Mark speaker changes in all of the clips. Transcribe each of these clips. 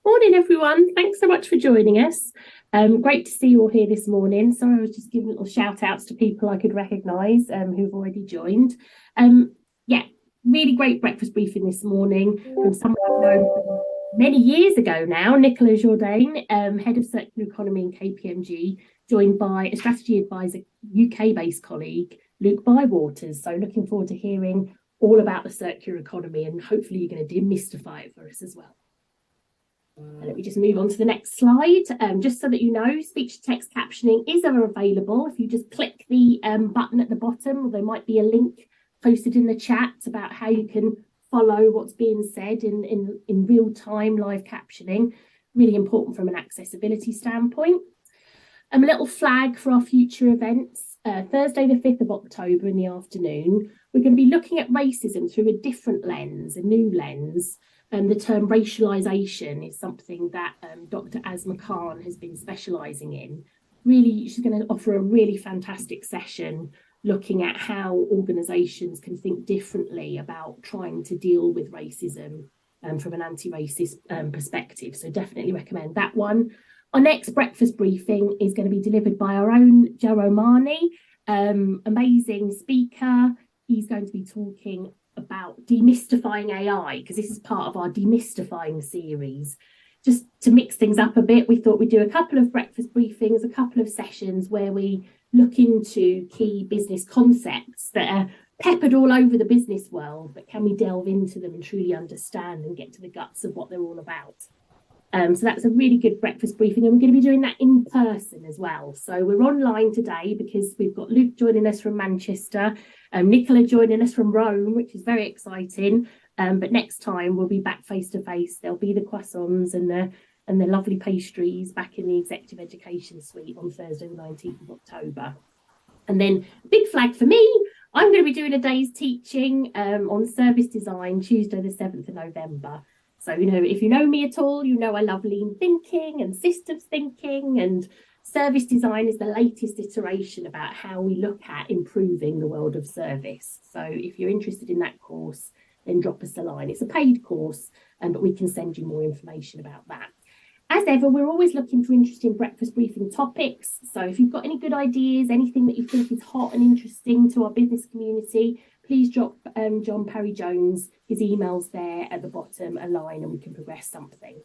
Speaker 1: Morning, everyone. Thanks so much for joining us. Great to see you all here this morning. Sorry, I was just giving little shout outs to people I could recognise who've already joined. Yeah, really great breakfast briefing this morning from someone I've known many years ago now, Nicolas Jourdain, Head of Circular Economy in KPMG, joined by a strategy advisor, UK-based colleague, Luke Bywaters. So looking forward to hearing all about the circular economy, and hopefully you're going to demystify it for us as well. Let me just move on to the next slide. Just so that you know, speech-to-text captioning is available. If you just click the button at the bottom, or there might be a link posted in the chat about how you can follow what's being said in real-time live captioning. Really important from an accessibility standpoint. A little flag for our future events. Thursday the 5th of October in the afternoon, we're going to be looking at racism through a different lens, a new lens. The term racialisation is something that Dr. Asma Khan has been specialising in. Really, she's going to offer a really fantastic session looking at how organisations can think differently about trying to deal with racism from an anti-racist perspective. So definitely recommend that one. Our next breakfast briefing is going to be delivered by our own Jourdain, amazing speaker. He's going to be talking about demystifying AI, because this is part of our Demystifying series. Just to mix things up a bit, we thought we'd do a couple of breakfast briefings, a couple of sessions where we look into key business concepts that are peppered all over the business world, but can we delve into them and truly understand and get to the guts of what they're all about? So that's a really good breakfast briefing, and we're going to be doing that in person as well. So we're online today because we've got Luke joining us from Manchester, Nicola joining us from Rome, which is very exciting. But next time we'll be back face to face. There'll be the croissants and the lovely pastries back in the Executive Education Suite on Thursday the 19th of October. And then big flag for me, I'm going to be doing a day's teaching on service design Tuesday the 7th of November. So, if you know me at all, you know I love lean thinking and systems thinking, and service design is the latest iteration about how we look at improving the world of service. So if you're interested in that course, then drop us a line. It's a paid course, but we can send you more information about that. As ever, we're always looking for interesting breakfast briefing topics. So if you've got any good ideas, anything that you think is hot and interesting to our business community, please drop John Parry Jones, his email's there at the bottom, a line, and we can progress something.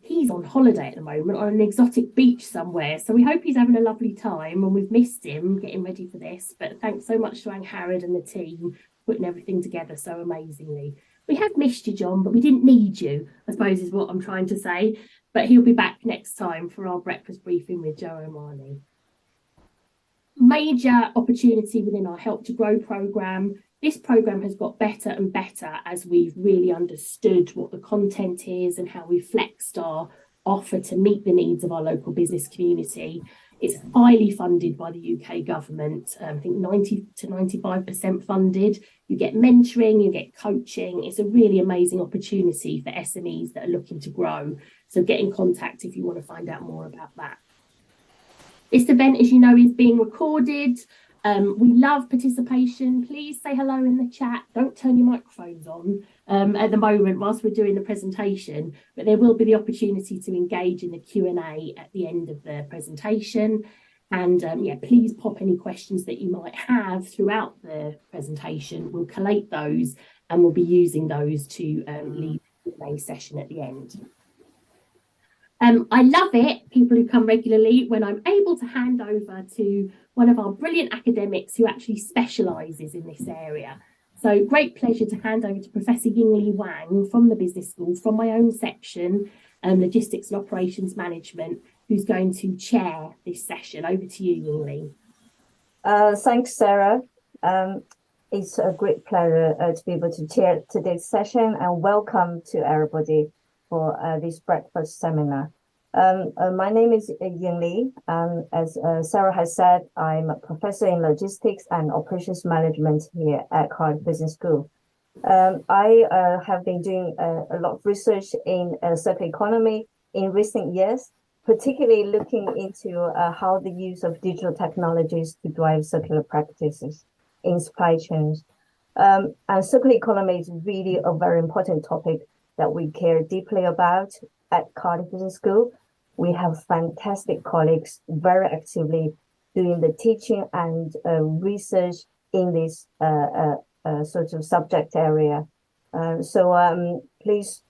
Speaker 1: He's on holiday at the moment on an exotic beach somewhere, so we hope he's having a lovely time, and we've missed him getting ready for this. But thanks so much to Harrod and the team putting everything together so amazingly. We have missed you, John, but we didn't need you, I suppose is what I'm trying to say. But he'll be back next time for our breakfast briefing with Jourdain. Major opportunity within our Help to Grow programme. This programme has got better and better as we've really understood what the content is and how we flexed our offer to meet the needs of our local business community. It's highly funded by the UK government, I think 90 to 95% funded. You get mentoring, you get coaching. It's a really amazing opportunity for SMEs that are looking to grow. So get in contact if you want to find out more about that. This event, as you know, is being recorded. We love participation. Please say hello in the chat. Don't turn your microphones on at the moment whilst we're doing the presentation, but there will be the opportunity to engage in the Q&A at the end of the presentation. And please pop any questions that you might have throughout the presentation. We'll collate those and we'll be using those to lead the Q&A session at the end. I love it, people who come regularly, when I'm able to hand over to one of our brilliant academics who actually specialises in this area. So great pleasure to hand over to Professor Yingli Wang from the Business School, from my own section, Logistics and Operations Management, who's going to chair this session. Over to you, Yingli.
Speaker 2: Thanks, Sarah. It's a great pleasure to be able to chair today's session, and welcome to everybody for this breakfast seminar. My name is Yingli. As Sarah has said, I'm a professor in logistics and operations management here at Cardiff Business School. I have been doing a lot of research in circular economy in recent years, particularly looking into how the use of digital technologies to drive circular practices in supply chains. And circular economy is really a very important topic that we care deeply about at Cardiff Business School. We have fantastic colleagues very actively doing the teaching and research in this sort of subject area. So please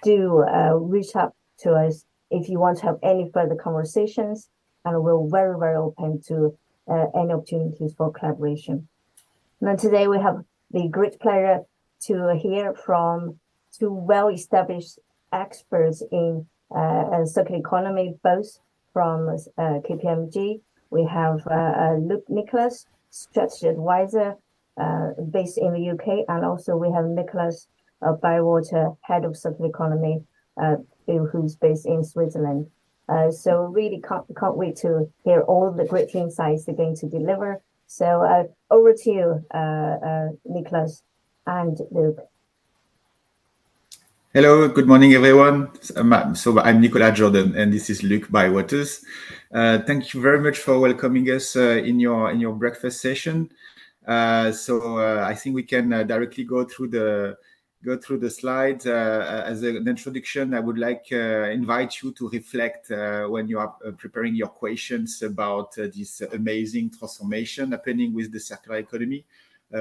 Speaker 2: do reach out to us if you want to have any further conversations, and we're very, very open to any opportunities for collaboration. Now, today we have the great pleasure to hear from two well-established experts in circular economy, both from KPMG. We have Nicolas, strategy advisor based in the UK, and also we have Nicolas Bywater, head of circular economy, who's based in Switzerland. So really can't wait to hear all the great insights they're going to deliver. So over to you, Nicolas and Luc.
Speaker 3: Hello, good morning, everyone. So I'm Nicolas Jourdain, and this is Luc Bywater. Thank you very much for welcoming us in your breakfast session. I think we can directly go through the slides. As an introduction, I would like invite you to reflect when you are preparing your questions about this amazing transformation happening with the circular economy.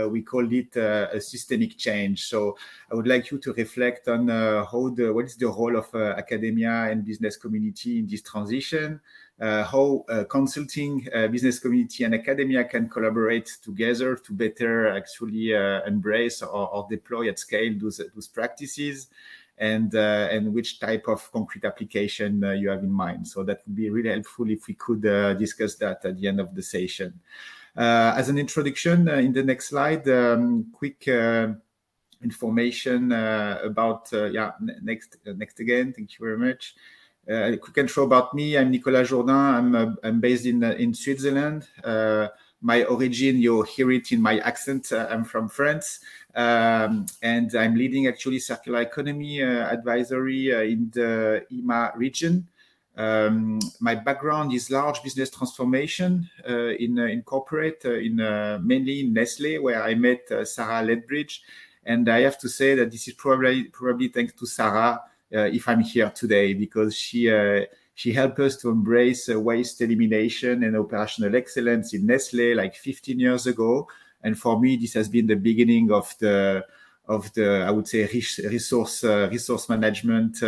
Speaker 3: We call it a systemic change. So I would like you to reflect on what is the role of academia and business community in this transition, how consulting, business community and academia can collaborate together to better actually embrace or deploy at scale those practices, and which type of concrete application you have in mind. So that would be really helpful if we could discuss that at the end of the session. As an introduction, in the next slide, quick information about, next again, thank you very much. A quick intro about me. I'm Nicolas Jourdain. I'm based in Switzerland. My origin, you hear it in my accent. I'm from France, and I'm leading actually circular economy advisory in the EMA region. My background is large business transformation in corporate, mainly in Nestlé, where I met Sarah Lethbridge, and I have to say that this is probably thanks to Sarah if I'm here today, because she helped us to embrace waste elimination and operational excellence in Nestlé like 15 years ago, and for me this has been the beginning of the I would say resource management.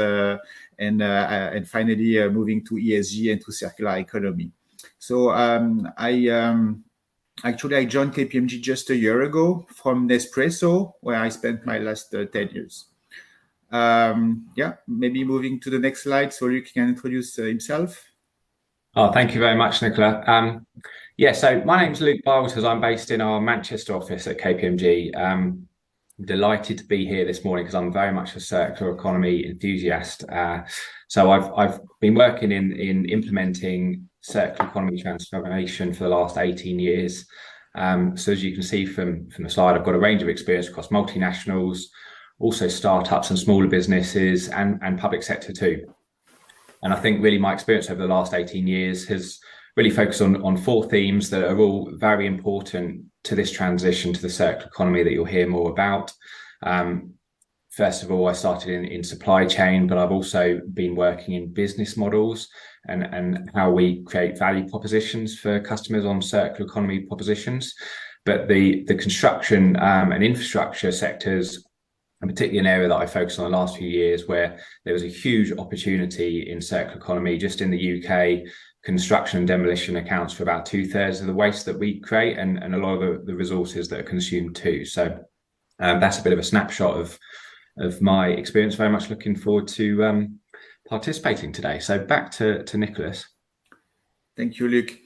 Speaker 3: And finally moving to ESG and to circular economy. So I joined KPMG just a year ago from Nespresso, where I spent my last 10 years. Maybe moving to the next slide so Luc can introduce himself.
Speaker 4: Oh, thank you very much, Nicola. So my name is Luc Bywater. I'm based in our Manchester office at KPMG. Delighted to be here this morning because I'm very much a circular economy enthusiast. So I've been working in implementing circular economy transformation for the last 18 years. So as you can see from the slide, I've got a range of experience across multinationals, also startups and smaller businesses, and public sector too. And I think really my experience over the last 18 years has really focused on four themes that are all very important to this transition to the circular economy that you'll hear more about. First of all, I started in supply chain, but I've also been working in business models and how we create value propositions for customers on circular economy propositions. But the construction and infrastructure sectors, and particularly an area that I focused on the last few years, where there was a huge opportunity in circular economy. Just in the UK, construction and demolition accounts for about 2/3 of the waste that we create, and a lot of the resources that are consumed too. So that's a bit of a snapshot of my experience. Very much looking forward to participating today. So back to Nicolas.
Speaker 3: Thank you, Luc.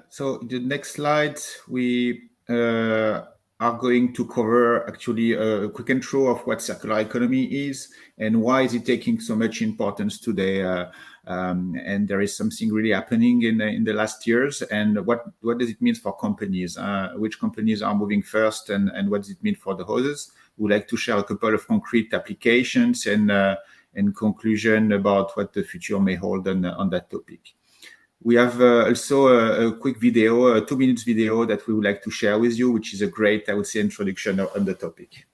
Speaker 3: So the next slide, we are going to cover actually a quick intro of what circular economy is and why is it taking so much importance today. And there is something really happening in the last years. And what does it mean for companies? Which companies are moving first, and what does it mean for the others? We'd like to share a couple of concrete applications and conclusion about what the future may hold on that topic. We have also a quick video, a 2-minute video that we would like to share with you, which is a great, I would say, introduction on the topic.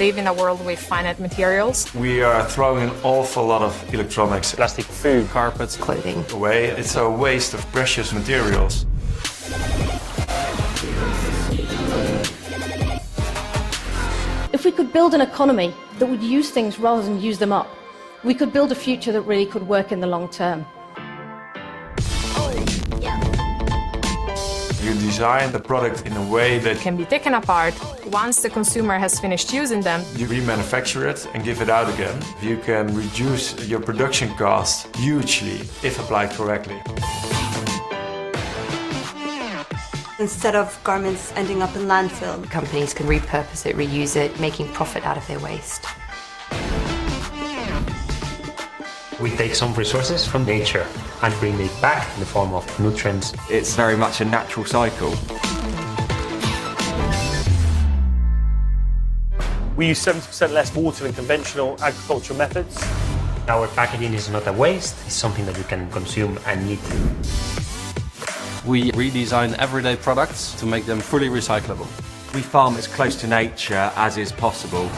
Speaker 5: live in a world with finite materials.
Speaker 6: We are throwing an awful lot of electronics,
Speaker 7: plastic, food, carpets,
Speaker 5: Clothing.
Speaker 6: away. It's a waste of precious materials.
Speaker 8: If we could build an economy that would use things rather than use them up, we could build a future that really could work in the long term.
Speaker 6: You design the product in a way that
Speaker 5: Can be taken apart. Once the consumer has finished using them,
Speaker 6: you remanufacture it and give it out again. You can reduce your production costs hugely if applied correctly.
Speaker 9: Instead of garments ending up in landfill,
Speaker 5: companies can repurpose it, reuse it, making profit out of their waste.
Speaker 7: We take some resources from nature and bring it back in the form of nutrients.
Speaker 10: It's very much a natural cycle.
Speaker 11: We use 70% less water than conventional agricultural methods.
Speaker 7: Our packaging is not a waste, it's something that you can consume and eat.
Speaker 10: We redesign everyday products to make them fully recyclable. We farm as close to nature as is possible.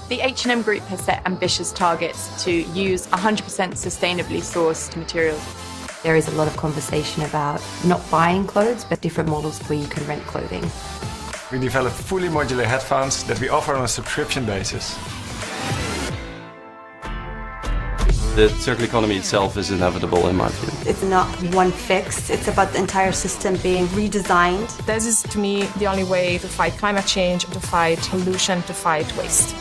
Speaker 5: The H&M Group has set ambitious targets to use 100% sustainably sourced materials. There is a lot of conversation about not buying clothes, but different models where you can rent clothing.
Speaker 6: We developed fully modular headphones that we offer on a subscription basis.
Speaker 10: The circular economy itself is inevitable in my view.
Speaker 9: it's not one fix, it's about the entire system being redesigned.
Speaker 5: This is, to me, the only way to fight climate change, to fight pollution, to fight waste.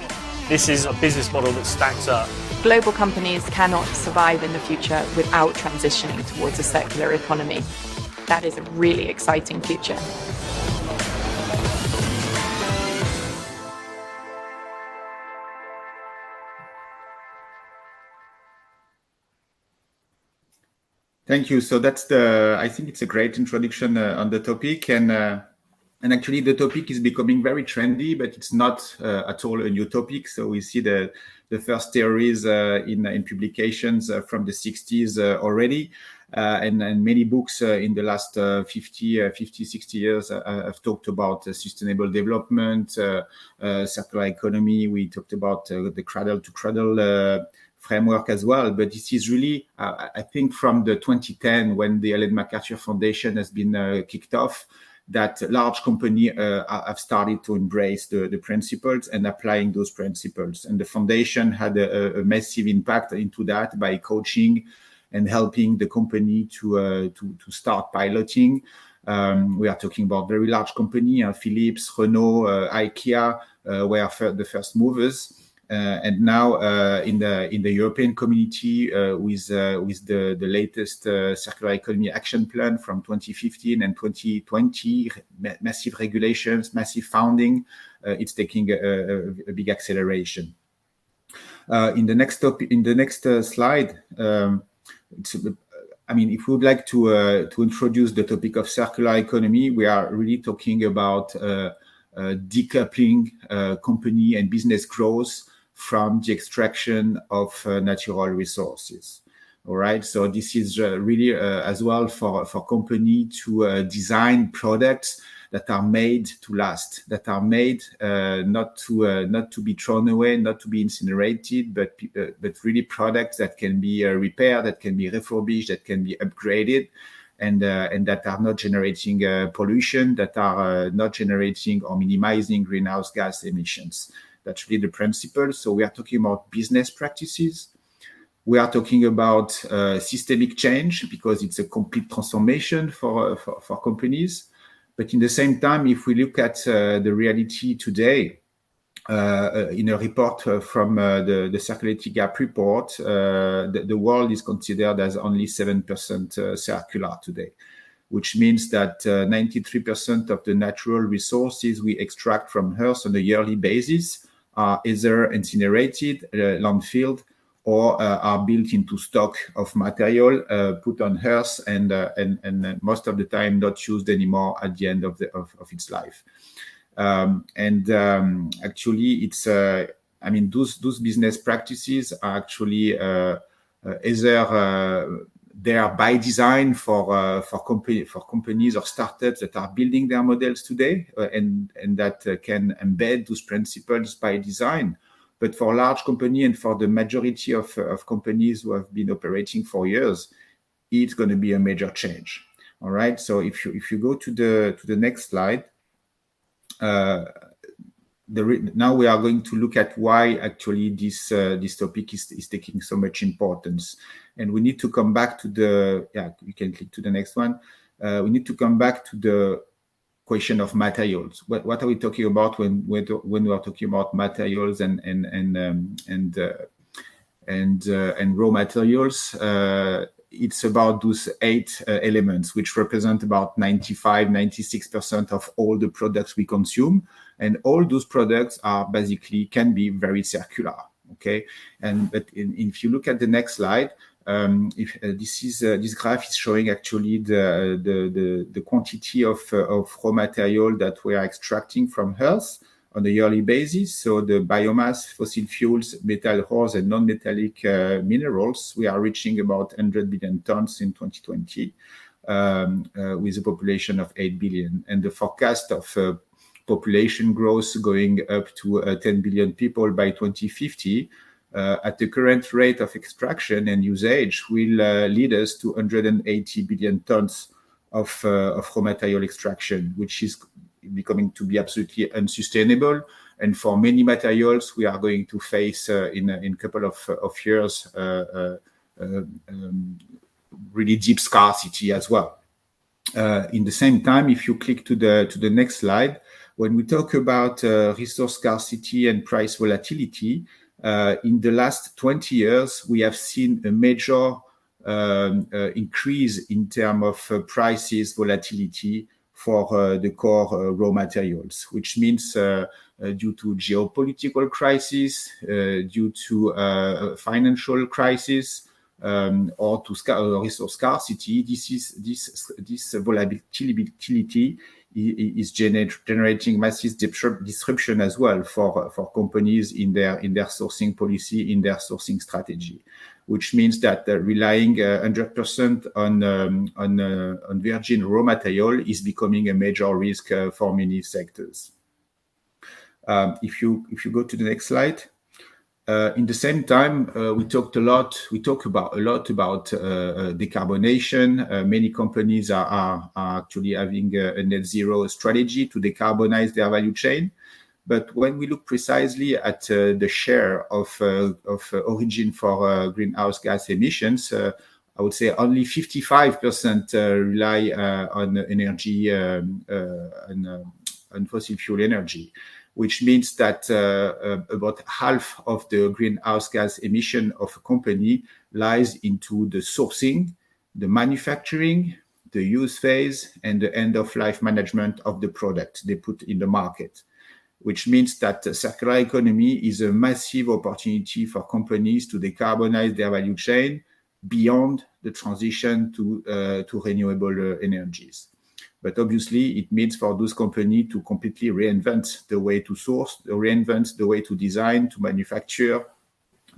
Speaker 11: This is a business model that stacks up.
Speaker 5: Global companies cannot survive in the future without transitioning towards a circular economy. That is a really exciting future.
Speaker 3: Thank you. So I think it's a great introduction on the topic, and actually the topic is becoming very trendy, but it's not at all a new topic. So we see the first theories in publications from the 60s already, and many books in the last 50, 60 years have talked about sustainable development, circular economy. We talked about the cradle to cradle framework as well, but this is really, I think, from the 2010 when the Ellen MacArthur Foundation has been kicked off, that large companies have started to embrace the principles and applying those principles. And the foundation had a massive impact into that by coaching and helping the company to start piloting. We are talking about very large companies, Philips, Renault, IKEA were the first movers. And now in the European community, with the latest circular economy action plan from 2015 and 2020, massive regulations, massive funding, it's taking a big acceleration. In the next slide, I mean, if we would like to introduce the topic of circular economy, we are really talking about decoupling company and business growth from the extraction of natural resources. All right, so this is really as well for company to design products that are made to last, that are made not to be thrown away, not to be incinerated, but really products that can be repaired, that can be refurbished, that can be upgraded, and that are not generating pollution, that are not generating or minimizing greenhouse gas emissions. That's really the principle. So we are talking about business practices. We are talking about systemic change because it's a complete transformation for companies. But in the same time, if we look at the reality today, in a report from the Circularity Gap report, the world is considered as only 7% circular today, which means that 93% of the natural resources we extract from Earth on a yearly basis are either incinerated, landfilled, or are built into stock of material put on Earth and most of the time not used anymore at the end of its life. Actually, it's I mean, those business practices are actually either they are by design for companies or startups that are building their models today and that can embed those principles by design. But for large company and for the majority of companies who have been operating for years, it's going to be a major change. All right. So if you go to the next slide, now we are going to look at why actually this topic is taking so much importance, and we need to come back to you can click to the next one. We need to come back to the question of materials. What are we talking about when we are talking about materials and raw materials? It's about those 8 elements, which represent about 95-96% of all the products we consume, and all those products are can be very circular. Okay, but if you look at the next slide, this graph is showing actually the quantity of raw material that we are extracting from Earth on a yearly basis. So the biomass, fossil fuels, metal ores, and non-metallic minerals, we are reaching about 100 billion tons in 2020 with a population of 8 billion. And the forecast of population growth going up to 10 billion people by 2050 at the current rate of extraction and usage will lead us to 180 billion tons of raw material extraction, which is becoming to be absolutely unsustainable. And for many materials, we are going to face in a couple of years really deep scarcity as well. In the same time, if you click to the next slide, when we talk about resource scarcity and price volatility, in the last 20 years, we have seen a major increase in terms of prices volatility for the core raw materials, which means due to geopolitical crisis, due to financial crisis, or to resource scarcity, this volatility is generating massive disruption as well for companies in their sourcing policy, in their sourcing strategy, which means that relying 100% on virgin raw material is becoming a major risk for many sectors. If you go to the next slide. In the same time, we talk a lot about decarbonation. Many companies are actually having a net zero strategy to decarbonize their value chain. But when we look precisely at the share of origin for greenhouse gas emissions, I would say only 55% rely on energy on fossil fuel energy, which means that about half of the greenhouse gas emission of a company lies into the sourcing, the manufacturing, the use phase, and the end-of-life management of the product they put in the market, which means that circular economy is a massive opportunity for companies to decarbonize their value chain beyond the transition to renewable energies. But obviously, it means for those companies to completely reinvent the way to source, reinvent the way to design, to manufacture,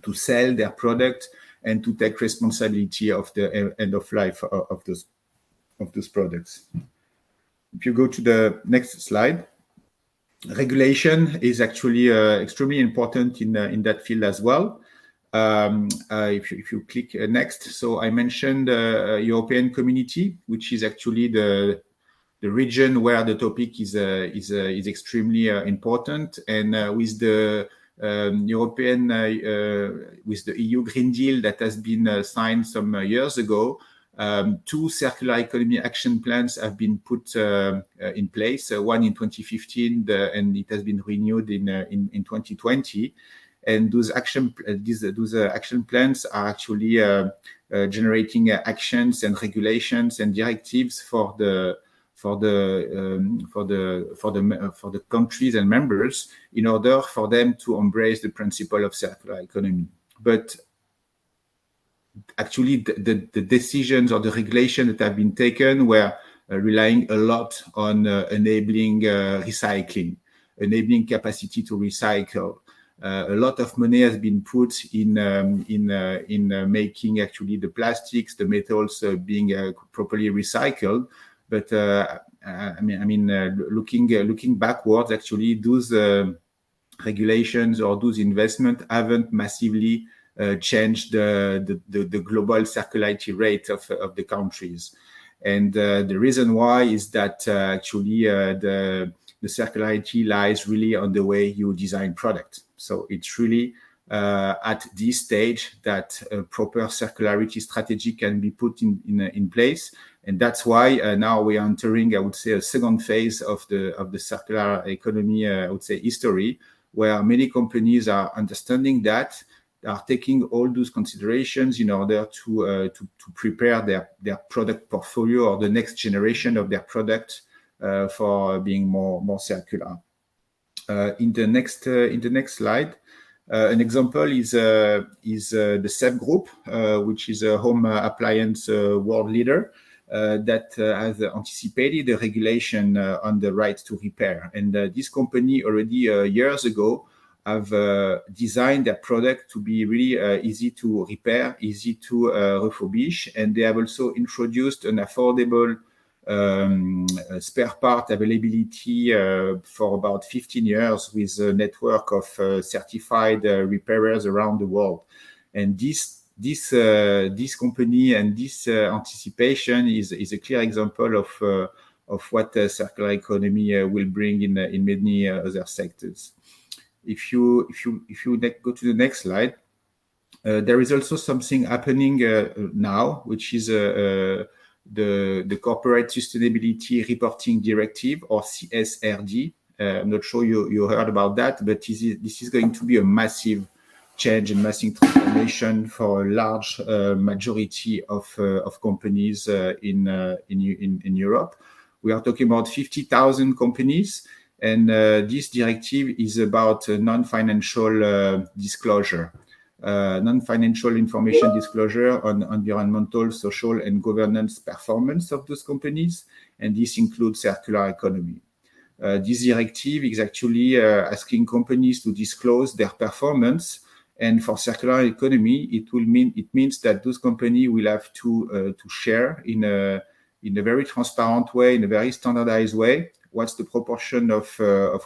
Speaker 3: to sell their product, and to take responsibility of the end of life of those products. If you go to the next slide, regulation is actually extremely important in that field as well. If you click next, so I mentioned European Community, which is actually the region where the topic is extremely important, and with the European with the EU Green Deal that has been signed some years ago, 2 circular economy action plans have been put in place. One in 2015, and it has been renewed in 2020. And those action plans are actually generating actions and regulations and directives for the countries and members in order for them to embrace the principle of circular economy. But actually, the decisions or the regulations that have been taken were relying a lot on enabling recycling, enabling capacity to recycle, A lot of money has been put in making actually the plastics, the metals being properly recycled. But looking backwards, actually, those regulations or those investments haven't massively changed the global circularity rate of the countries. And the reason why is that actually the circularity lies really on the way you design product. So it's really at this stage that a proper circularity strategy can be put in place. And that's why now we are entering, I would say, a second phase of the circular economy, I would say, history, where many companies are understanding that, are taking all those considerations in order to prepare their product portfolio or the next generation of their product for being more circular. In the next slide, an example is the SEB Group, which is a home appliance world leader that has anticipated the regulation on the right to repair. And this company already years ago have designed their product to be really easy to repair, easy to refurbish, and they have also introduced an affordable spare part availability for about 15 years with a network of certified repairers around the world. And this company and this anticipation is a clear example of what the circular economy will bring in many other sectors. If you go to the next slide, there is also something happening now, which is the Corporate Sustainability Reporting Directive, or CSRD. I'm not sure you heard about that, but this is going to be a massive change and massive transformation for a large majority of companies in Europe. We are talking about 50,000 companies, and this directive is about non-financial disclosure. Non-financial information disclosure on environmental, social, and governance performance of those companies, and this includes circular economy. This directive is actually asking companies to disclose their performance, and for circular economy, it means that those companies will have to share in a very transparent way, in a very standardized way, what's the proportion of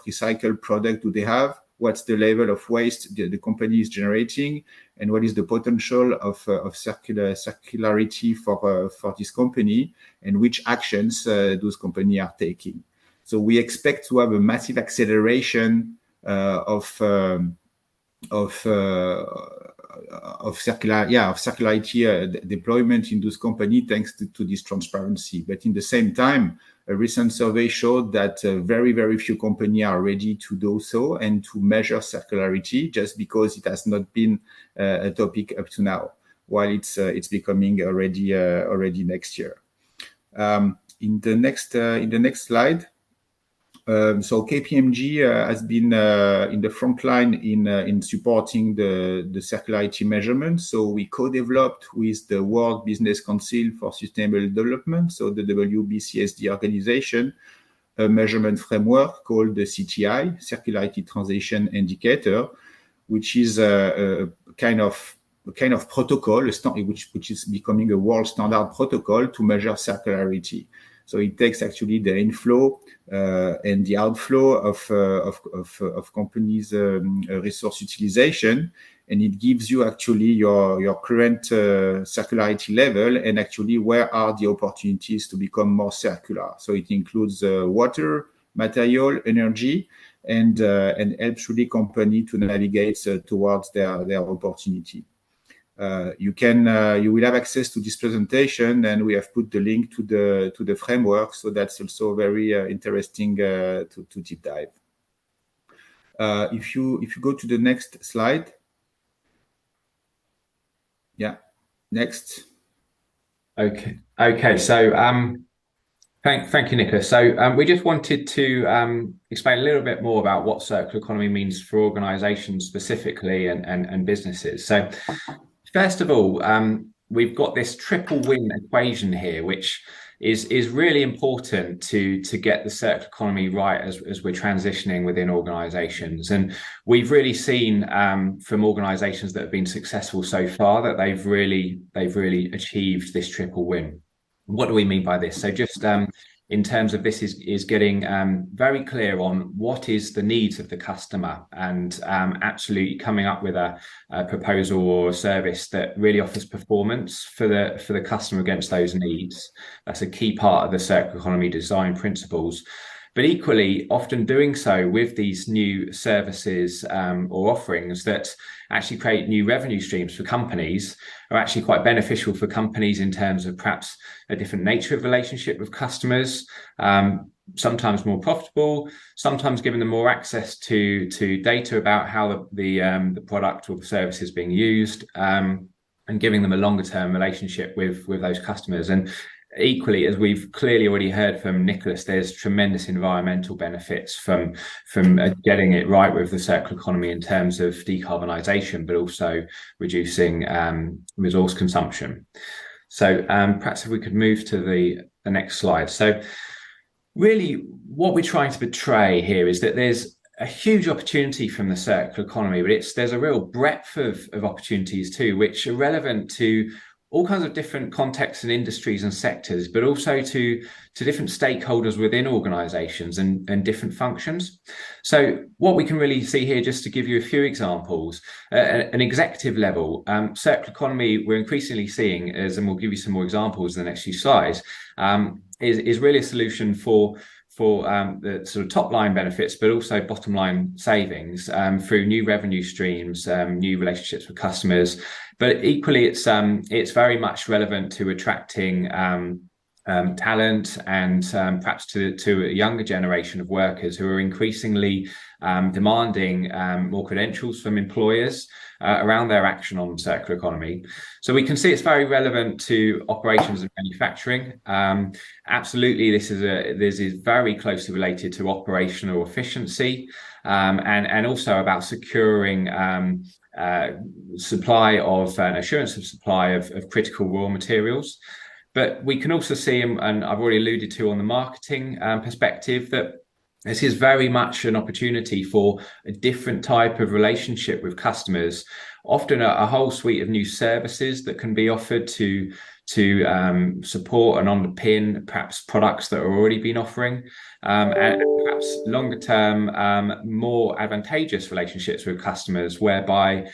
Speaker 3: recycled product do they have, what's the level of waste the company is generating, and what is the potential of circularity for this company, and which actions those companies are taking. So we expect to have a massive acceleration of circularity deployment in those companies thanks to this transparency. But in the same time, a recent survey showed that very, very few companies are ready to do so and to measure circularity, just because it has not been a topic up to now, while it's becoming already next year. In the next slide. So KPMG has been in the front line in supporting the circularity measurement. So we co-developed with the World Business Council for Sustainable Development, so the WBCSD organization, a measurement framework called the CTI, Circularity Transition Indicator, which is a kind of protocol, which is becoming a world standard protocol to measure circularity. So it takes actually the inflow and the outflow of companies' resource utilization, and it gives you actually your current circularity level and actually where are the opportunities to become more circular. So it includes water, material, energy, and helps really company to navigate towards their opportunity. You will have access to this presentation, and we have put the link to the framework, so that's also very interesting to deep dive. If you go to the next slide, next.
Speaker 4: Okay. So thank you, Nicolas. So we just wanted to explain a little bit more about what circular economy means for organisations specifically and businesses. So first of all, we've got this triple win equation here, which is really important to get the circular economy right as we're transitioning within organizations. And we've really seen from organizations that have been successful so far that they've really achieved this triple win. What do we mean by this? So just in terms of this is getting very clear on what is the needs of the customer, and absolutely coming up with a proposal or a service that really offers performance for the customer against those needs. That's a key part of the circular economy design principles. But equally, often doing so with these new services or offerings that actually create new revenue streams for companies are actually quite beneficial for companies in terms of perhaps a different nature of relationship with customers, sometimes more profitable, sometimes giving them more access to data about how the product or the service is being used, and giving them a longer term relationship with those customers. And equally, as we've clearly already heard from Nicolas, there's tremendous environmental benefits from getting it right with the circular economy in terms of decarbonisation, but also reducing resource consumption. So perhaps if we could move to the next slide. So really what we're trying to portray here is that there's a huge opportunity from the circular economy, but there's a real breadth of opportunities too, which are relevant to all kinds of different contexts and industries and sectors, but also to different stakeholders within organizations and different functions. So what we can really see here, just to give you a few examples, at an executive level, circular economy we're increasingly seeing as, and we'll give you some more examples in the next few slides, is really a solution for the sort of top line benefits, but also bottom line savings through new revenue streams, new relationships with customers. But equally, it's very much relevant to attracting talent and perhaps to a younger generation of workers who are increasingly demanding more credentials from employers around their action on circular economy. So we can see it's very relevant to operations and manufacturing. Absolutely, this is very closely related to operational efficiency, and also about securing supply of assurance of supply of critical raw materials. But we can also see, and I've already alluded to on the marketing perspective, that this is very much an opportunity for a different type of relationship with customers, often a whole suite of new services that can be offered to support and underpin perhaps products that are already been offering, and perhaps longer term, more advantageous relationships with customers, whereby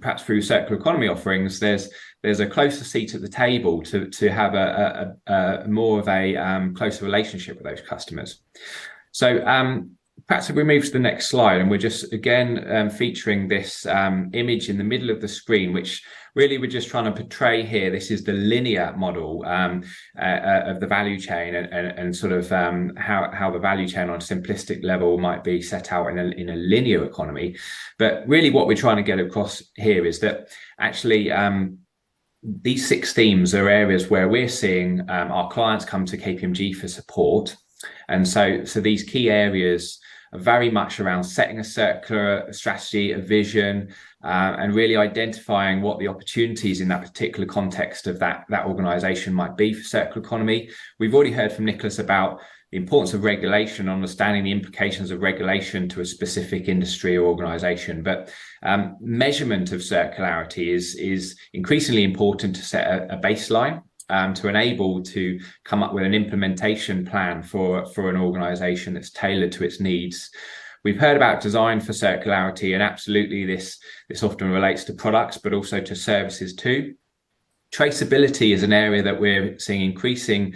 Speaker 4: perhaps through circular economy offerings, there's a closer seat at the table to have a more of a closer relationship with those customers. So perhaps if we move to the next slide, and we're just again featuring this image in the middle of the screen, which really we're just trying to portray here. This is the linear model of the value chain, and sort of how the value chain on a simplistic level might be set out in a linear economy. But really what we're trying to get across here is that actually these 6 themes are areas where we're seeing our clients come to KPMG for support. And so these key areas are very much around setting a circular strategy, a vision, and really identifying what the opportunities in that particular context of that organization might be for circular economy. We've already heard from Nicolas about the importance of regulation, understanding the implications of regulation to a specific industry or organization. But measurement of circularity is increasingly important to set a baseline, to enable to come up with an implementation plan for an organization that's tailored to its needs. We've heard about design for circularity, and absolutely this often relates to products, but also to services too. Traceability is an area that we're seeing increasing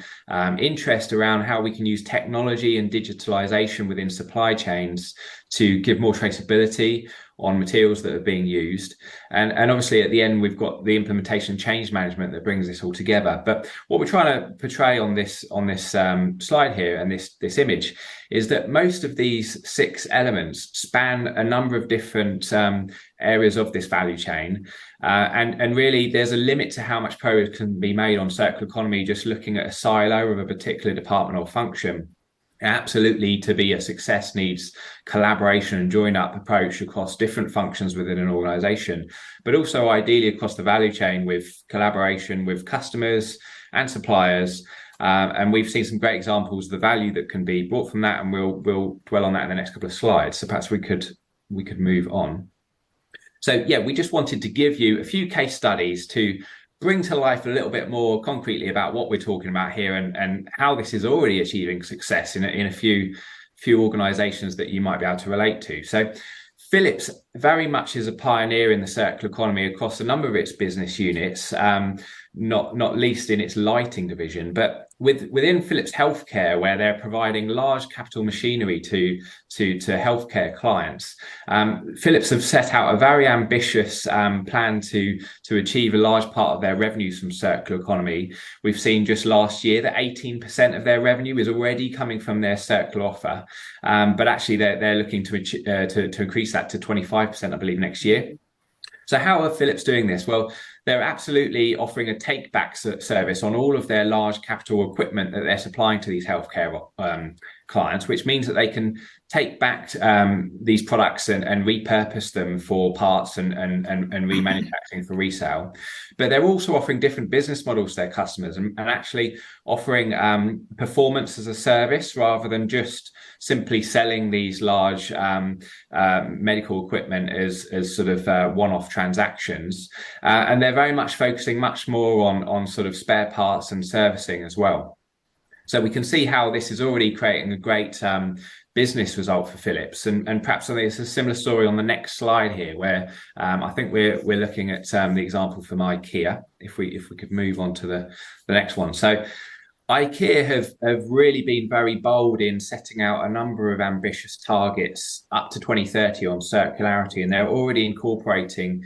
Speaker 4: interest around, how we can use technology and digitalization within supply chains to give more traceability on materials that are being used. And obviously at the end, we've got the implementation change management that brings this all together. But what we're trying to portray on this slide here and this image is that most of these 6 elements span a number of different areas of this value chain. And really there's a limit to how much progress can be made on circular economy just looking at a silo of a particular department or function. Absolutely, to be a success needs collaboration and join up approach across different functions within an organization, but also ideally across the value chain with collaboration with customers, and suppliers. And we've seen some great examples of the value that can be brought from that, and we'll dwell on that in the next couple of slides. So perhaps we could move on. So yeah, we just wanted to give you a few case studies to bring to life a little bit more concretely about what we're talking about here, and how this is already achieving success in a few organizations that you might be able to relate to. So Philips very much is a pioneer in the circular economy across a number of its business units, not least in its lighting division, but within Philips Healthcare, where they're providing large capital machinery to healthcare clients. Philips have set out a very ambitious plan to achieve a large part of their revenues from circular economy. We've seen just last year that 18% of their revenue is already coming from their circular offer, but actually they're looking to increase that to 25%, I believe, next year. So how are Philips doing this? Well, they're absolutely offering a take-back service on all of their large capital equipment that they're supplying to these healthcare clients, which means that they can take back these products and repurpose them for parts and remanufacturing for resale. But they're also offering different business models to their customers, and actually offering performance as a service rather than just simply selling these large medical equipment as sort of one-off transactions. And they're very much focusing much more on sort of spare parts and servicing as well. So we can see how this is already creating a great business result for Philips, and perhaps there's a similar story on the next slide here, where I think we're looking at the example from IKEA. If we could move on to the next one. So IKEA have really been very bold in setting out a number of ambitious targets up to 2030 on circularity, and they're already incorporating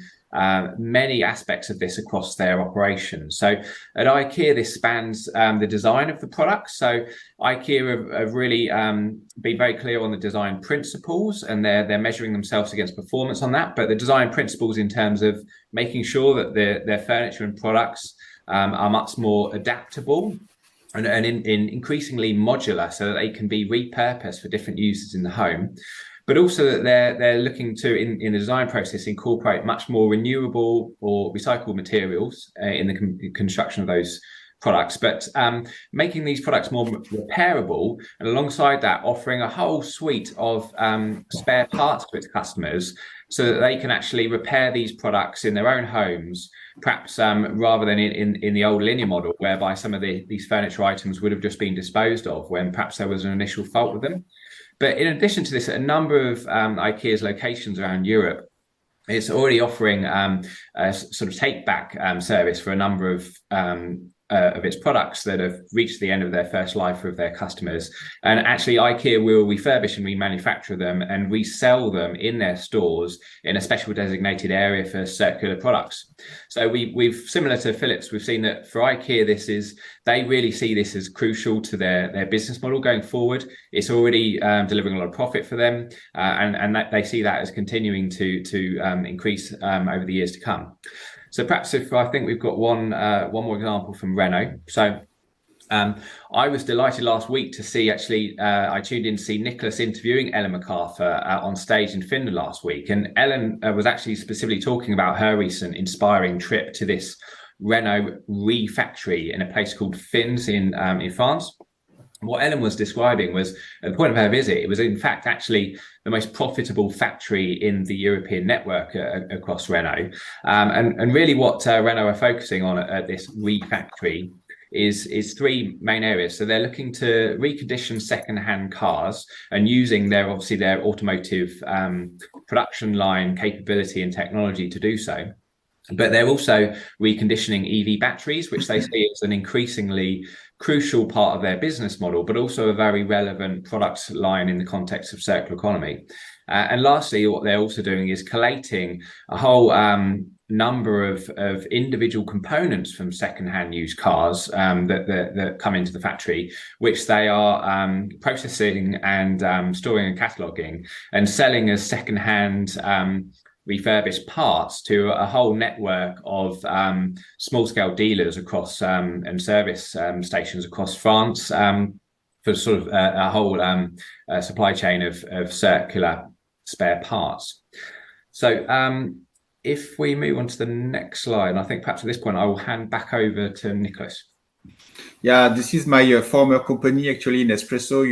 Speaker 4: many aspects of this across their operations. So at IKEA, this spans the design of the products. So IKEA have really been very clear on the design principles, and they're measuring themselves against performance on that. But the design principles in terms of making sure that their furniture and products are much more adaptable and increasingly modular, so that they can be repurposed for different uses in the home. But also that they're looking to, in the design process, incorporate much more renewable or recycled materials in the construction of those products, but making these products more repairable, and alongside that offering a whole suite of spare parts to its customers, so that they can actually repair these products in their own homes, perhaps rather than in the old linear model, whereby some of these furniture items would have just been disposed of when perhaps there was an initial fault with them. But in addition to this, a number of IKEA's locations around Europe, it's already offering a sort of take-back service for a number of its products that have reached the end of their first life of their customers. And actually, IKEA will refurbish and remanufacture them and resell them in their stores in a special designated area for circular products. So we've similar to Philips, we've seen that for IKEA, they really see this as crucial to their business model going forward. It's already delivering a lot of profit for them, and that they see that as continuing to increase over the years to come. So perhaps I think we've got one more example from Renault. So I was delighted last week to see, actually, I tuned in to see Nicolas interviewing Ellen MacArthur on stage in Finland last week. And Ellen was actually specifically talking about her recent inspiring trip to this Renault refactory in a place called Fins in France. What Ellen was describing was, at the point of her visit, it was in fact actually the most profitable factory in the European network across Renault. And really what Renault are focusing on at this refactory is three main areas. So they're looking to recondition second-hand cars and using their automotive production line capability and technology to do so. But they're also reconditioning EV batteries, which they see as an increasingly crucial part of their business model, but also a very relevant product line in the context of circular economy. And lastly, what they're also doing is collating a whole number of individual components from second-hand used cars that come into the factory, which they are processing and storing and cataloguing and selling as second-hand refurbished parts to a whole network of small-scale dealers across and service stations across France for sort of a whole supply chain of circular spare parts. So if we move on to the next slide, I think perhaps at this point I will hand back over to Nicolas.
Speaker 3: Yeah, this is my former company, actually, Nespresso.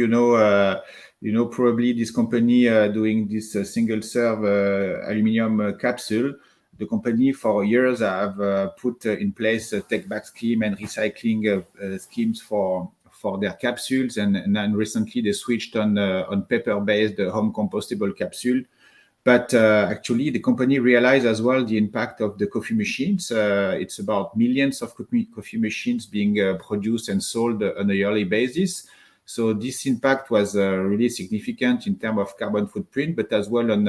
Speaker 3: Probably this company doing this single serve aluminum capsule. The company for years have put in place a take back scheme and recycling schemes for their capsules, and then recently they switched on paper based home compostable capsule. But actually, the company realized as well the impact of the coffee machines. It's about millions of coffee machines being produced and sold on a yearly basis. So this impact was really significant in terms of carbon footprint, but as well on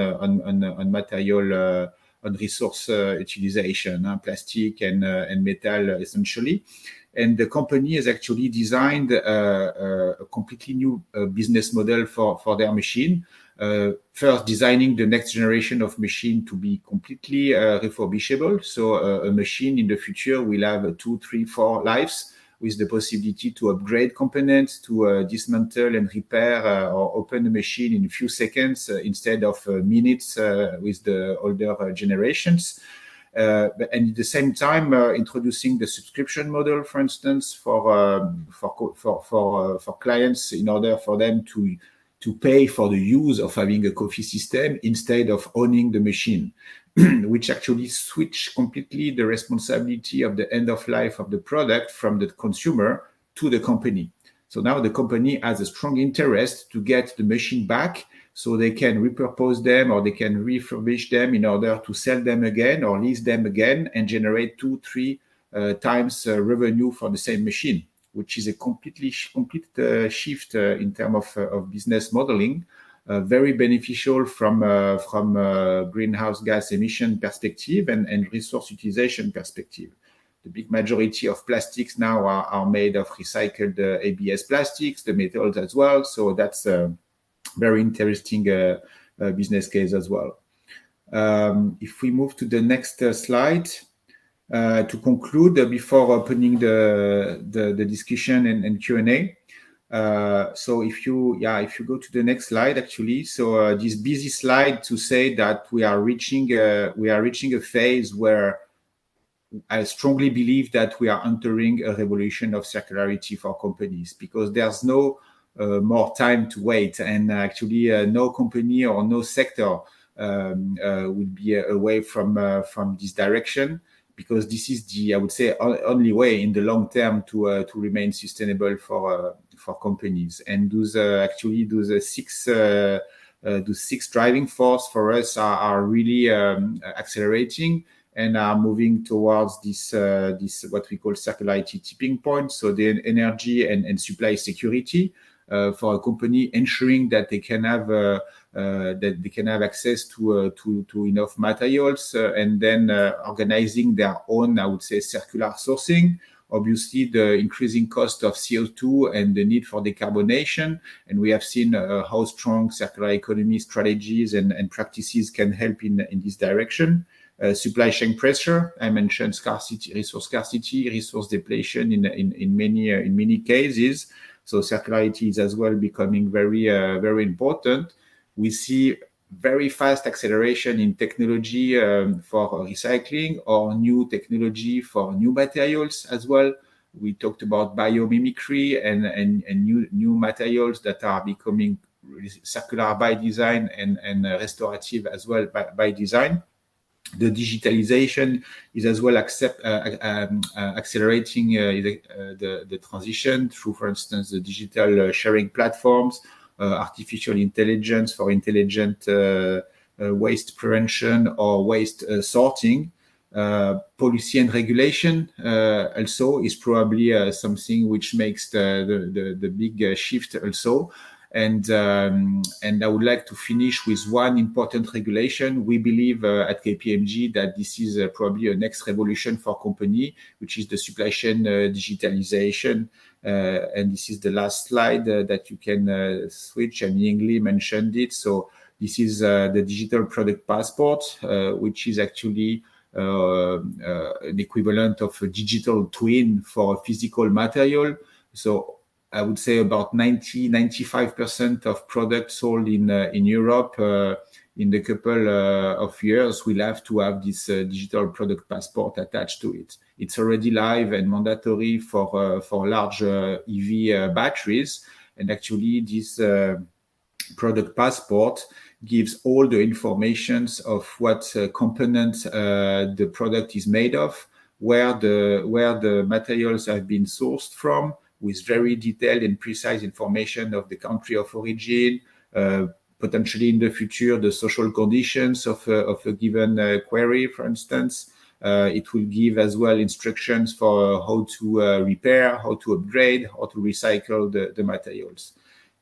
Speaker 3: material, on resource utilization, plastic and metal essentially. And the company has actually designed a completely new business model for their machine. First, designing the next generation of machine to be completely refurbishable. So a machine in the future will have 2, 3, 4 lives, with the possibility to upgrade components, to dismantle and repair or open a machine in a few seconds instead of minutes with the older generations. And at the same time, introducing the subscription model, for instance, for clients, in order for them to pay for the use of having a coffee system instead of owning the machine, which actually switch completely the responsibility of the end of life of the product from the consumer to the company. So now the company has a strong interest to get the machine back, so they can repurpose them or they can refurbish them in order to sell them again or lease them again and generate 2, 3 times revenue for the same machine, which is a complete shift in terms of business modeling, very beneficial from greenhouse gas emission perspective and resource utilization perspective. The big majority of plastics now are made of recycled ABS plastics, the metals as well. So that's very interesting business case as well. If we move to the next slide, to conclude before opening the discussion and Q&A. So if you go to the next slide, actually, so this busy slide to say that we are reaching a phase where I strongly believe that we are entering a revolution of circularity for companies, because there's no more time to wait, and actually no company or no sector will be away from this direction, because this is the, I would say, only way in the long term to remain sustainable for companies. And those six driving force for us are really accelerating and are moving towards this what we call circularity tipping point. So the energy and supply security for a company, ensuring that they can have access to enough materials, and then organizing their own, I would say, circular sourcing. Obviously, the increasing cost of CO2 and the need for decarbonation, and we have seen how strong circular economy strategies and practices can help in this direction. Supply chain pressure, I mentioned resource scarcity, resource depletion in many cases. So circularity is as well becoming very important. We see very fast acceleration in technology for recycling, or new technology for new materials as well. We talked about biomimicry and new materials that are becoming circular by design and restorative as well by design. The digitalization is as well accelerating the transition through, for instance, the digital sharing platforms, artificial intelligence for intelligent waste prevention or waste sorting. Policy and regulation also is probably something which makes the big shift also. And I would like to finish with one important regulation. We believe at KPMG that this is probably a next revolution for company, which is the supply chain digitalization. And this is the last slide that you can switch, and Yingli mentioned it. So this is the digital product passport, which is actually an equivalent of a digital twin for a physical material. So I would say about 95% of products sold in Europe in the couple of years, we'll have to have this digital product passport attached to it. It's already live and mandatory for large EV batteries. And actually, this product passport gives all the informations of what component the product is made of, where the materials have been sourced from, with very detailed and precise information of the country of origin, potentially in the future, the social conditions of a given query, for instance. It will give as well instructions for how to repair, how to upgrade, how to recycle the materials.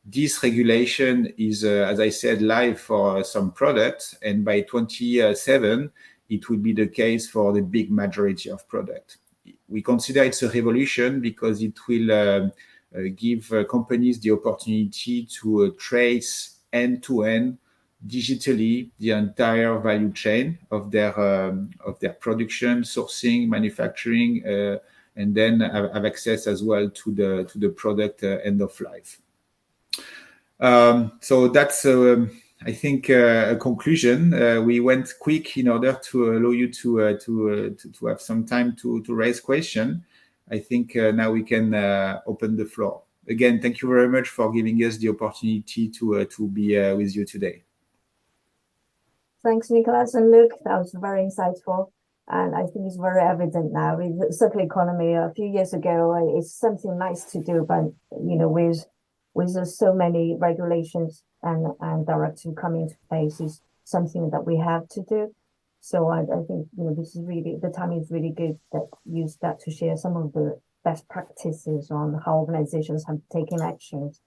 Speaker 3: This regulation is, as I said, live for some products, and by 27, it will be the case for the big majority of products. We consider it's a revolution because it will give companies the opportunity to trace end-to-end digitally the entire value chain of their production, sourcing, manufacturing, and then have access as well to the product end of life. So that's, I think, a conclusion. We went quick in order to allow you to have some time to raise questions. I think now we can open the floor. Again, thank you very much for giving us the opportunity to be with you today.
Speaker 2: Thanks, Nicolas and Luc. That was very insightful. And I think it's very evident now with the circular economy. A few years ago, it's something nice to do, but with so many regulations and directives coming into place, is something that we have to do. So I think this is really, the time is really good that you start to share some of the best practices on how organizations have taken actions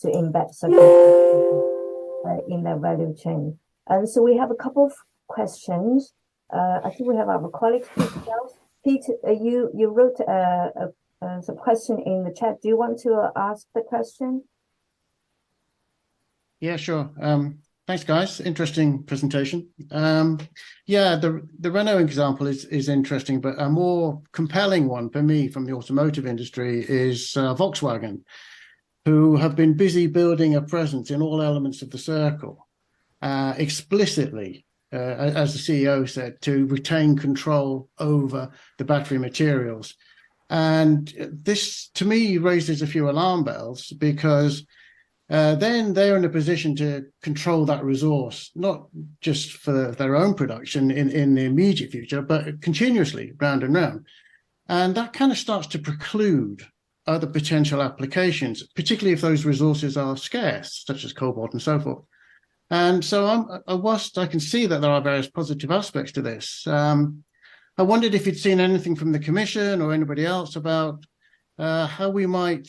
Speaker 2: to embed circular in their value chain. And so we have a couple of questions. I think we have our colleague Peter. You wrote a question in the chat. Do you want to ask the question?
Speaker 12: Yeah, sure. Thanks, guys. Interesting presentation. Yeah, the Renault example is interesting, but a more compelling one for me from the automotive industry is Volkswagen, who have been busy building a presence in all elements of the circle, explicitly, as the CEO said, to retain control over the battery materials. And this, to me, raises a few alarm bells, because then they're in a position to control that resource, not just for their own production in the immediate future, but continuously, round and round. And that kind of starts to preclude other potential applications, particularly if those resources are scarce, such as cobalt and so forth. And so whilst I can see that there are various positive aspects to this, I wondered if you'd seen anything from the Commission or anybody else about how we might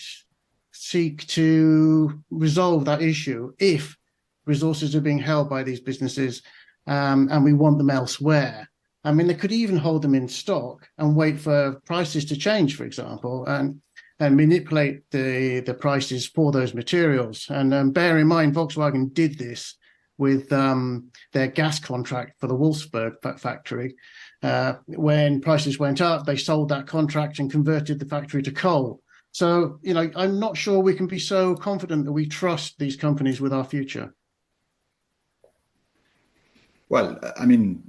Speaker 12: seek to resolve that issue if resources are being held by these businesses and we want them elsewhere. I mean, they could even hold them in stock and wait for prices to change, for example, and manipulate the prices for those materials. And bear in mind, Volkswagen did this with their gas contract for the Wolfsburg factory. When prices went up, they sold that contract and converted the factory to coal. So, I'm not sure we can be so confident that we trust these companies with our future.
Speaker 3: Well, I mean,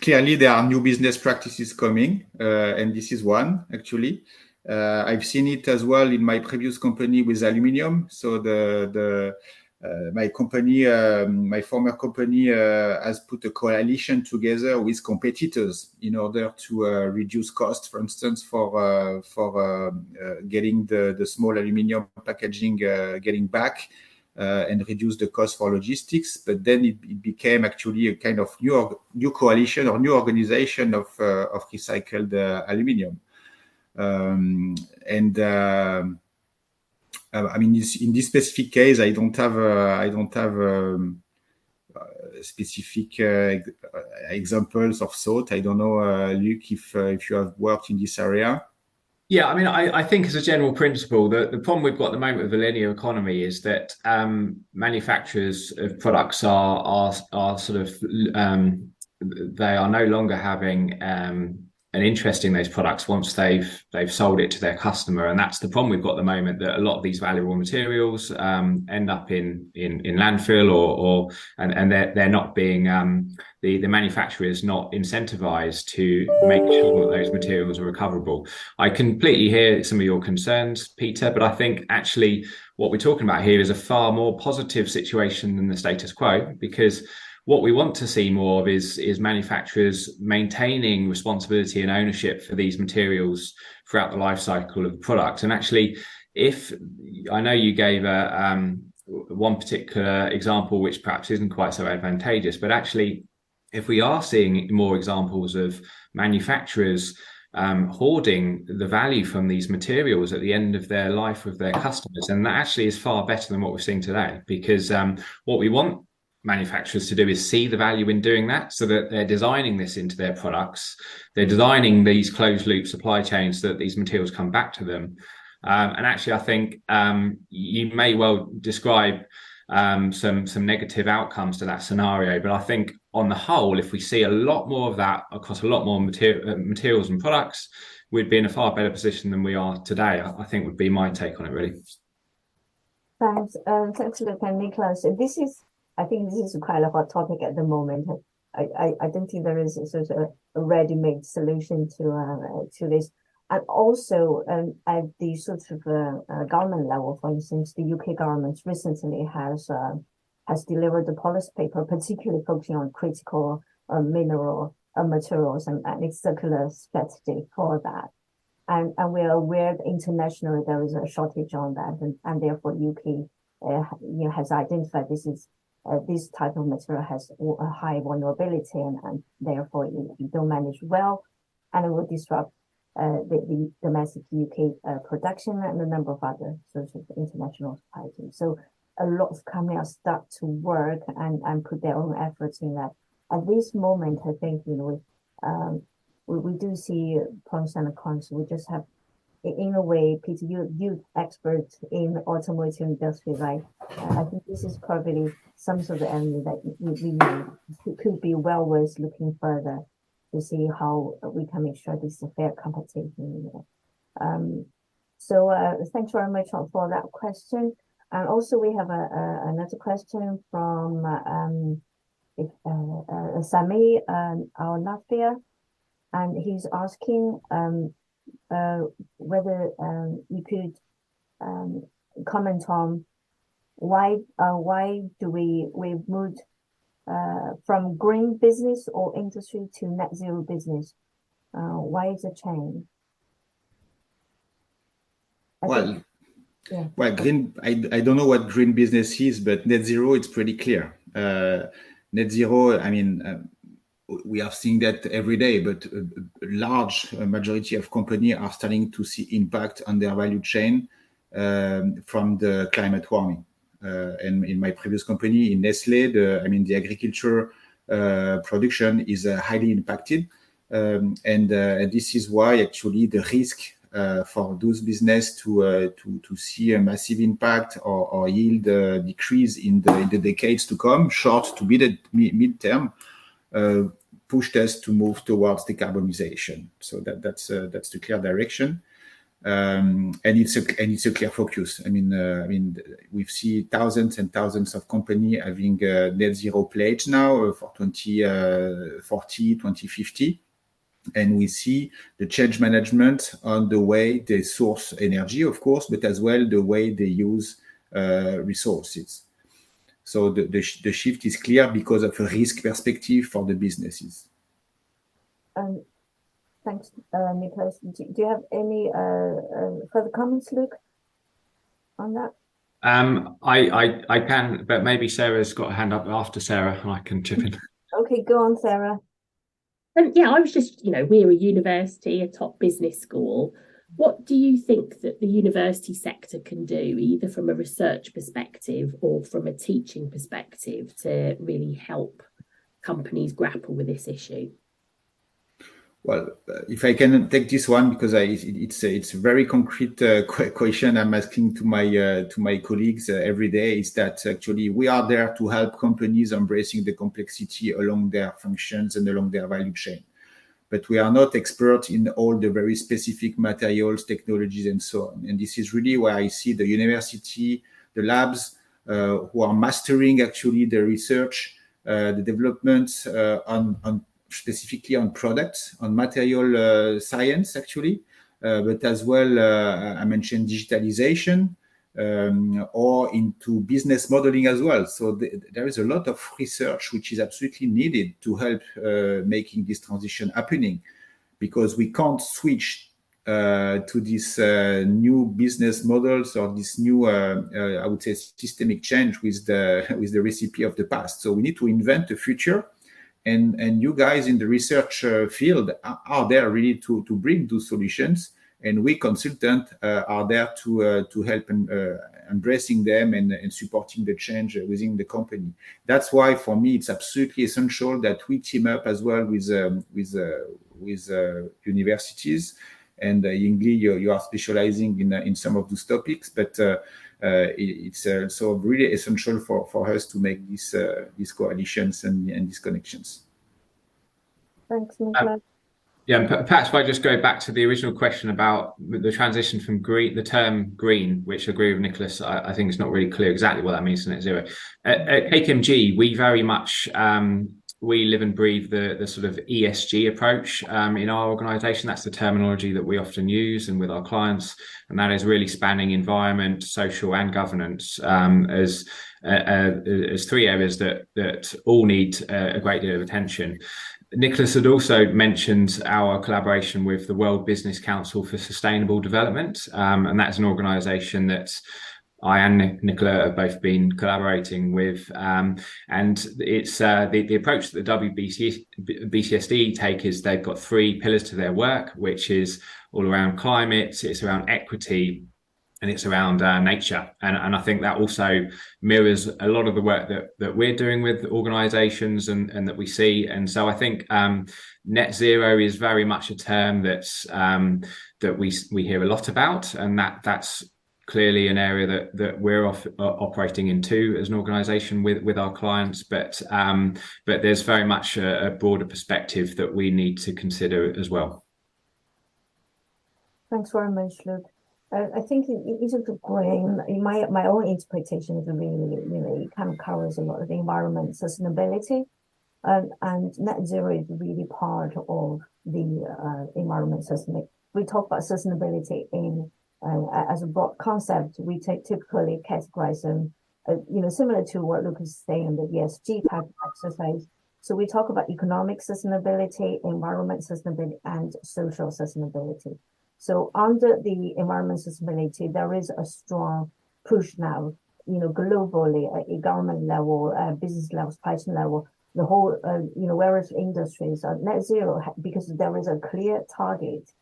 Speaker 3: clearly there are new business practices coming, and this is one, actually. I've seen it as well in my previous company with aluminium. So my company, my former company, has put a coalition together with competitors in order to reduce costs, for instance, for getting the small aluminium packaging getting back and reduce the cost for logistics. But then it became actually a kind of new coalition or new organization of recycled aluminium. I mean, in this specific case, I don't have specific examples of thought. I don't know, Luc, if you have worked in this area.
Speaker 4: Yeah, I mean, I think as a general principle, the problem we've got at the moment with the linear economy is that manufacturers of products are sort of they are no longer having interesting those products once they've sold it to their customer. And that's the problem we've got at the moment, that a lot of these valuable materials end up in landfill and they're not being the manufacturer is not incentivized to make sure that those materials are recoverable. I completely hear some of your concerns, Peter, but I think actually what we're talking about here is a far more positive situation than the status quo, because what we want to see more of is manufacturers maintaining responsibility and ownership for these materials throughout the life cycle of the product. And actually, if I know you gave one particular example which perhaps isn't quite so advantageous, but actually, if we are seeing more examples of manufacturers hoarding the value from these materials at the end of their life with their customers, and that actually is far better than what we're seeing today, because what we want manufacturers to do is see the value in doing that, so that they're designing this into their products. They're designing these closed loop supply chains so that these materials come back to them. And actually, I think you may well describe some negative outcomes to that scenario, but I think on the whole, if we see a lot more of that across a lot more materials and products, we'd be in a far better position than we are today. I think would be my take on it, really.
Speaker 2: Thanks, thanks, Luke and Nicolas. I think this is quite a hot topic at the moment. I don't think there is a sort of a ready-made solution to this. And also at the sort of government level, for instance, the UK government recently has delivered a policy paper, particularly focusing on critical mineral materials and its circular strategy for that. And we are aware that internationally there is a shortage on that, and therefore UK has identified this type of material has a high vulnerability, and therefore if you don't manage well, and it will disrupt the domestic UK production and a number of other sorts of international supply chains. So a lot of companies start to work and put their own efforts in that. At this moment, I think we do see pros and cons. We just have, in a way, Peter, you expert in automotive industry, right? I think this is probably some sort of area that we could be well worth looking further to see how we can make sure this is a fair competition. So thanks very much for that question. And also we have another question from Sami our Latvia, and he's asking whether you could comment on why do we've moved from green business or industry to net zero business? Why is the change?
Speaker 3: Green. I don't know what green business is, but net zero, it's pretty clear. Net zero, I mean, we are seeing that every day, but a large majority of companies are starting to see impact on their value chain from the climate warming. And in my previous company, in Nestlé, the agriculture production is highly impacted. And this is why actually the risk for those business to see a massive impact or yield decrease in the decades to come, short to mid-term, pushed us to move towards decarbonization. So that's the clear direction. And it's a clear focus. I mean, we see thousands and thousands of companies having net zero pledge now for 2040, 2050. And we see the change management on the way they source energy, of course, but as well the way they use resources. So the shift is clear because of a risk perspective for the businesses.
Speaker 2: Thanks, Nicolas. Do you have any further comments, Luke, on that?
Speaker 4: I can, but maybe Sarah's got a hand up after Sarah, and I can chip in.
Speaker 2: Okay, go on, Sarah.
Speaker 1: Yeah, I was just, we're a university, a top business school. What do you think that the university sector can do, either from a research perspective or from a teaching perspective, to really help companies grapple with this issue?
Speaker 3: Well, if I can take this one, because it's a very concrete question I'm asking to my colleagues every day, is that actually we are there to help companies embracing the complexity along their functions and along their value chain. but we are not experts in all the very specific materials, technologies, and so on. And this is really where I see the university, the labs, who are mastering actually the research, the development on specifically on products, on material science actually, but as well, I mentioned digitalization, or into business modeling as well. So there is a lot of research which is absolutely needed to help making this transition happening, because we can't switch to these new business models or this new, I would say, systemic change with the recipe of the past. So we need to invent a future, and you guys in the research field are there really to bring those solutions. And we consultants are there to help embracing them and supporting the change within the company. That's why, for me, it's absolutely essential that we team up as well with universities. And Yingli, you are specializing in some of those topics, but it's also really essential for us to make these coalitions and these connections.
Speaker 2: Thanks, Nicolas.
Speaker 4: Yeah, perhaps if I just go back to the original question about the transition from green, the term green, which I agree with Nicolas, I think it's not really clear exactly what that means to net zero. At KPMG, we very much, we live and breathe the sort of ESG approach in our organisation. That's the terminology that we often use and with our clients, and that is really spanning environment, social and governance as three areas that all need a great deal of attention. Nicolas had also mentioned our collaboration with the World Business Council for Sustainable Development, and that's an organisation that I and Nicolas have both been collaborating with, and it's the approach that the WBCSD take is they've got three pillars to their work, which is all around climate, it's around equity, and it's around nature. And I think that also mirrors a lot of the work that we're doing with organisations and that we see. And so I think net zero is very much a term that's that we hear a lot about, and that's clearly an area that we're operating in too as an organisation with our clients. But there's very much a broader perspective that we need to consider as well.
Speaker 2: Thanks very much, Luke. I think it's a good green. In my own interpretation, is really it kind of covers a lot of environment sustainability, and net zero is really part of the environment sustainability. We talk about sustainability in as a broad concept. We typically categorize them, similar to what Luke is saying, the ESG type of exercise. So we talk about economic sustainability, environment sustainability, and social sustainability. So under the environment sustainability, there is a strong push now, globally at government level, business level, supply chain level, the whole, various industries are net zero, because there is a clear target,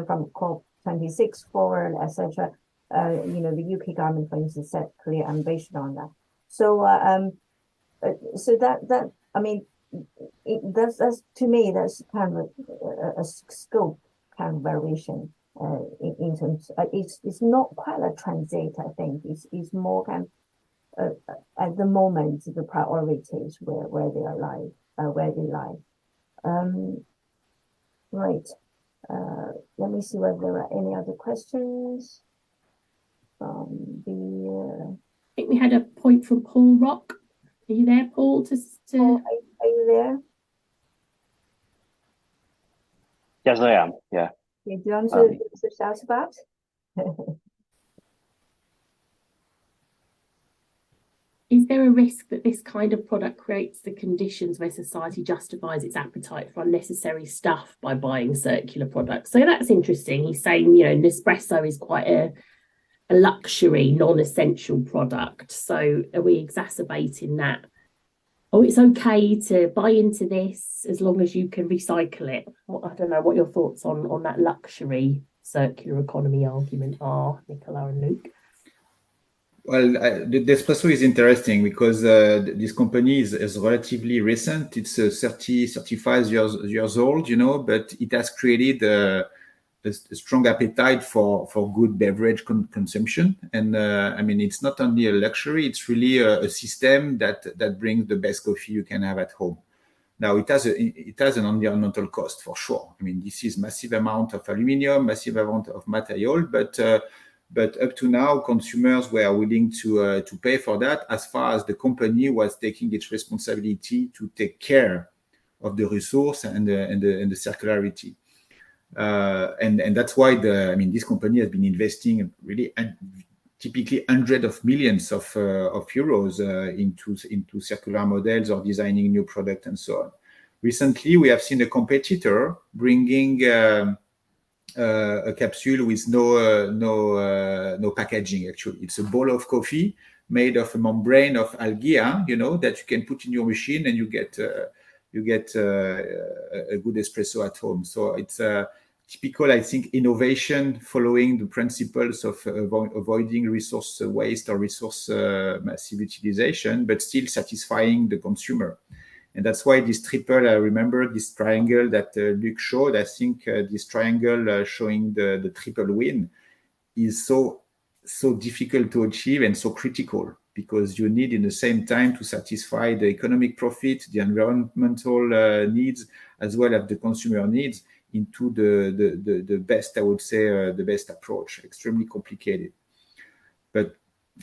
Speaker 2: from COP26 forward, etc. The UK government, for instance, set clear ambition on that. So, that I mean, that's to me, that's kind of a scope kind of variation. In terms, it's not quite a transit. I think it's more kind of at the moment the priorities where they lie. Right. Let me see whether there are any other questions from the.
Speaker 1: I think we had a point from Paul Rock. Are you there, Paul?
Speaker 2: Paul, are you there?
Speaker 13: Yes, I am. Yeah.
Speaker 2: Do you want to shout about?
Speaker 1: Is there a risk that this kind of product creates the conditions where society justifies its appetite for unnecessary stuff by buying circular products? So that's interesting. He's saying, Nespresso is quite a luxury, non-essential product. So are we exacerbating that? Oh, it's okay to buy into this as long as you can recycle it. I don't know what your thoughts on that luxury circular economy argument are, Nicolas and Luke.
Speaker 3: Well, the Nespresso is interesting because this company is relatively recent. It's 35 years old, but it has created a strong appetite for good beverage consumption. And I mean, it's not only a luxury, it's really a system that brings the best coffee you can have at home. Now it has an environmental cost for sure. I mean, this is massive amount of aluminium, massive amount of material, but up to now, consumers were willing to pay for that, as far as the company was taking its responsibility to take care of the resource and the circularity. And that's why this company has been investing really typically hundreds of millions of euros into circular models or designing new products and so on. Recently, we have seen a competitor bringing a capsule with no packaging. Actually, it's a bowl of coffee made of a membrane of algae, that you can put in your machine, and you get a good espresso at home. So it's typical, I think, innovation following the principles of avoiding resource waste or resource massive utilization, but still satisfying the consumer. And that's why this triple, I remember this triangle that Luc showed. I think this triangle showing the triple win is so difficult to achieve and so critical, because you need in the same time to satisfy the economic profit, the environmental needs, as well as the consumer needs into the best, I would say, the best approach. Extremely complicated. But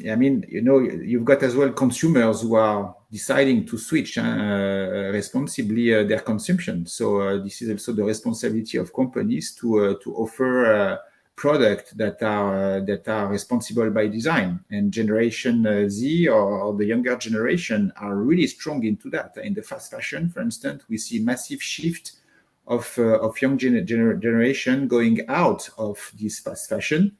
Speaker 3: I mean, you've got as well consumers who are deciding to switch responsibly their consumption. So this is also the responsibility of companies to offer products that are responsible by design. And Generation Z or the younger generation are really strong into that. In the fast fashion, for instance, we see massive shift of young generation going out of this fast fashion.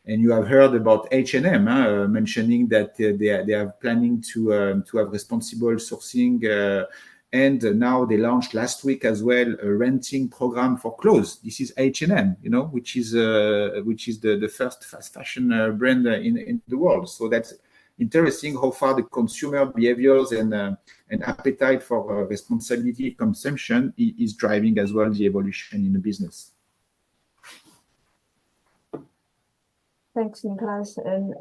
Speaker 3: And you have heard about H&M mentioning that they are planning to have responsible sourcing, and now they launched last week as well a renting program for clothes. This is H&M, which is the first fast fashion brand in the world. So that's interesting how far the consumer behaviors and appetite for responsibility consumption is driving as well the evolution in the business.
Speaker 2: Thanks, Nicolas. And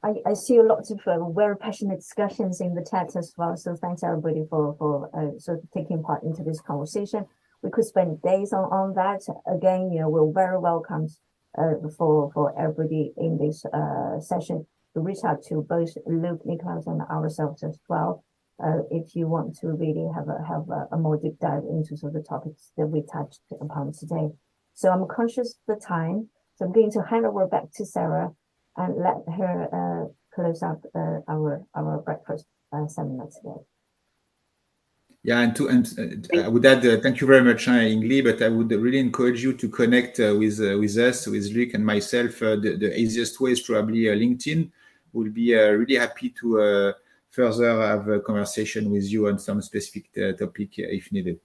Speaker 2: I see lots of very passionate discussions in the chat as well. So thanks everybody for sort of taking part into this conversation. We could spend days on that. Again, we're very welcome for everybody in this session to reach out to both Luc, Nicolas, and ourselves as well. If you want to really have a more deep dive into sort of the topics that we touched upon today. So I'm conscious of the time. So I'm going to hand over back to Sarah and let her close out our breakfast seminar today.
Speaker 3: Yeah, and I would add, thank you very much, Ingli, but I would really encourage you to connect with us, with Luc and myself. The easiest way is probably LinkedIn. We'll be really happy to further have a conversation with you on some specific topic if needed.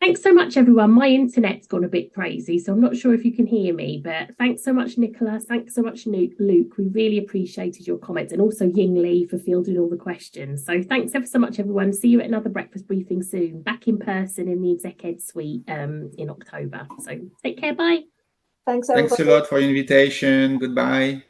Speaker 1: Thanks so much, everyone. My internet's gone a bit crazy, so I'm not sure if you can hear me, but thanks so much, Nicolas. Thanks so much, Luc. We really appreciated your comments, and also Ying Li for fielding all the questions. So thanks ever so much, everyone. See you at another breakfast briefing soon, back in person in the Exec Ed Suite in October. So take care. Bye.
Speaker 2: Thanks, everybody.
Speaker 3: Thanks a lot for your invitation. Goodbye.